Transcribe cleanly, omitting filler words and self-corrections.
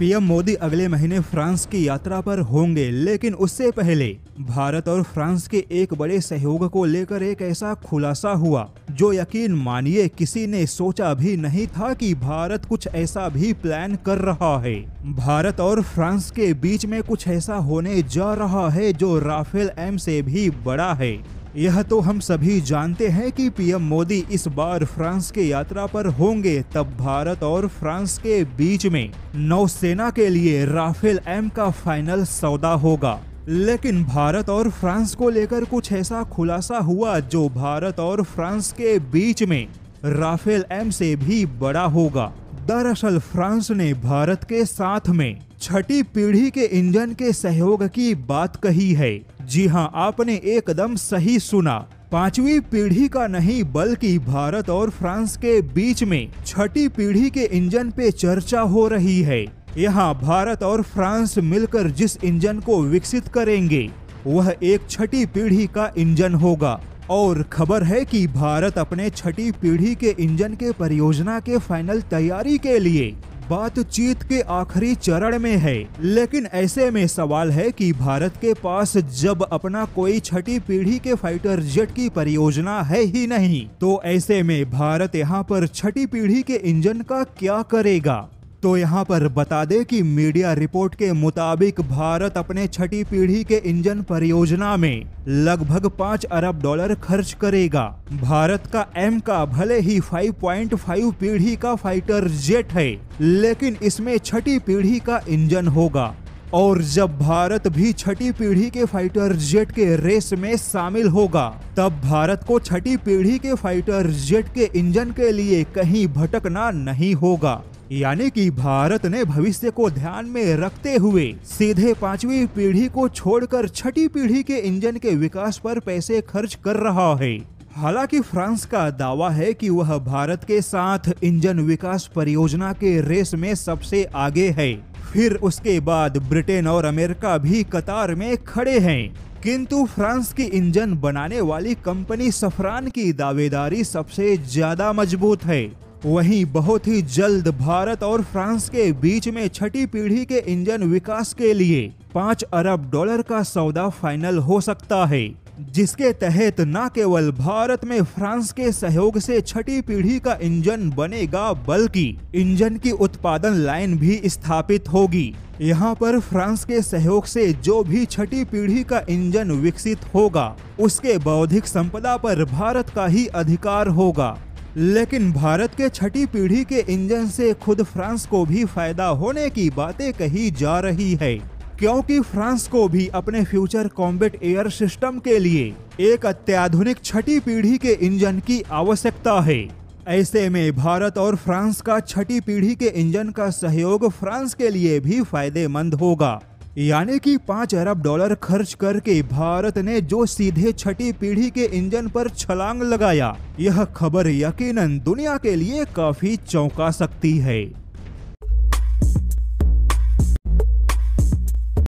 PM Modi अगले महीने France की यात्रा पर होंगे, लेकिन उससे पहले भारत और फ्रांस के एक बड़े सहयोग को लेकर एक ऐसा खुलासा हुआ जो यकीन मानिए किसी ने सोचा भी नहीं था कि भारत कुछ ऐसा भी प्लान कर रहा है। भारत और फ्रांस के बीच में कुछ ऐसा होने जा रहा है जो राफेल एम से भी बड़ा है। यह तो हम सभी जानते हैं कि पीएम मोदी इस बार फ्रांस की यात्रा पर होंगे, तब भारत और फ्रांस के बीच में नौसेना के लिए राफेल एम का फाइनल सौदा होगा। लेकिन भारत और फ्रांस को लेकर कुछ ऐसा खुलासा हुआ जो भारत और फ्रांस के बीच में राफेल एम से भी बड़ा होगा। दरअसल फ्रांस ने भारत के साथ में छठी पीढ़ी के इंजन के सहयोग की बात कही है। जी हां, आपने एकदम सही सुना। 5वीं पीढ़ी का नहीं बल्कि भारत और फ्रांस के बीच में छठी पीढ़ी के इंजन पे चर्चा हो रही है। यहाँ भारत और फ्रांस मिलकर जिस इंजन को विकसित करेंगे वह एक छठी पीढ़ी का इंजन होगा। और खबर है कि भारत अपने छठी पीढ़ी के इंजन के परियोजना के फाइनल तैयारी के लिए बातचीत के आखिरी चरण में है। लेकिन ऐसे में सवाल है कि भारत के पास जब अपना कोई छठी पीढ़ी के फाइटर जेट की परियोजना है ही नहीं, तो ऐसे में भारत यहाँ पर छठी पीढ़ी के इंजन का क्या करेगा। तो यहाँ पर बता दे कि मीडिया रिपोर्ट के मुताबिक भारत अपने छठी पीढ़ी के इंजन परियोजना में लगभग $5 अरब खर्च करेगा। भारत का एम का भले ही 5.5 पीढ़ी का फाइटर जेट है, लेकिन इसमें छठी पीढ़ी का इंजन होगा। और जब भारत भी छठी पीढ़ी के फाइटर जेट के रेस में शामिल होगा, तब भारत को छठी पीढ़ी के फाइटर जेट के इंजन के लिए कहीं भटकना नहीं होगा। यानी कि भारत ने भविष्य को ध्यान में रखते हुए सीधे 5वीं पीढ़ी को छोड़कर छठी पीढ़ी के इंजन के विकास पर पैसे खर्च कर रहा है। हालांकि फ्रांस का दावा है कि वह भारत के साथ इंजन विकास परियोजना के रेस में सबसे आगे है। फिर उसके बाद ब्रिटेन और अमेरिका भी कतार में खड़े हैं। किंतु फ्रांस की इंजन बनाने वाली कंपनी सफरान की दावेदारी सबसे ज्यादा मजबूत है। वहीं बहुत ही जल्द भारत और फ्रांस के बीच में छठी पीढ़ी के इंजन विकास के लिए $5 अरब का सौदा फाइनल हो सकता है, जिसके तहत न केवल भारत में फ्रांस के सहयोग से छठी पीढ़ी का इंजन बनेगा, बल्कि इंजन की उत्पादन लाइन भी स्थापित होगी। यहाँ पर फ्रांस के सहयोग से जो भी छठी पीढ़ी का इंजन विकसित होगा उसके बौद्धिक संपदा पर भारत का ही अधिकार होगा। लेकिन भारत के छठी पीढ़ी के इंजन से खुद फ्रांस को भी फायदा होने की बातें कही जा रही है, क्योंकि फ्रांस को भी अपने फ्यूचर कॉम्बैट एयर सिस्टम के लिए एक अत्याधुनिक छठी पीढ़ी के इंजन की आवश्यकता है। ऐसे में भारत और फ्रांस का छठी पीढ़ी के इंजन का सहयोग फ्रांस के लिए भी फायदेमंद होगा। यानी कि $5 अरब खर्च करके भारत ने जो सीधे छठी पीढ़ी के इंजन पर छलांग लगाया, यह खबर यकीनन दुनिया के लिए काफी चौंका सकती है।